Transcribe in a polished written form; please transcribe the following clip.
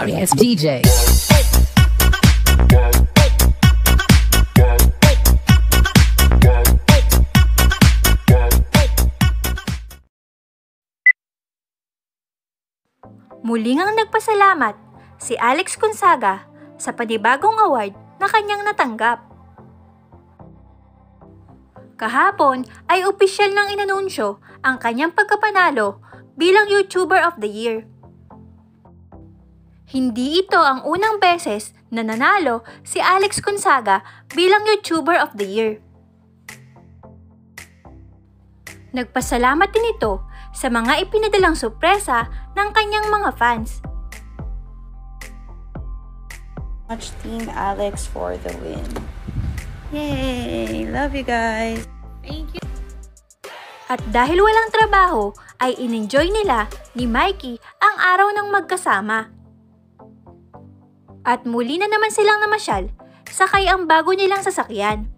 sorry ass DJ. Muli ngang nagpasalamat si Alex Gonzaga sa panibagong award na kanyang natanggap. Kahapon ay opisyal nang inanunsyo ang kanyang pagkapanalo bilang YouTuber of the Year. Hindi ito ang unang beses na nanalo si Alex Gonzaga bilang YouTuber of the Year. Nagpasalamat din ito sa mga ipinadalang sorpresa ng kanyang mga fans. Much Team Alex for the win. Yay! Love you guys! Thank you! At dahil walang trabaho, ay in-enjoy nila ni Mikey ang araw ng magkasama. At muli na naman silang namasyal, sakay ang bago nilang sasakyan.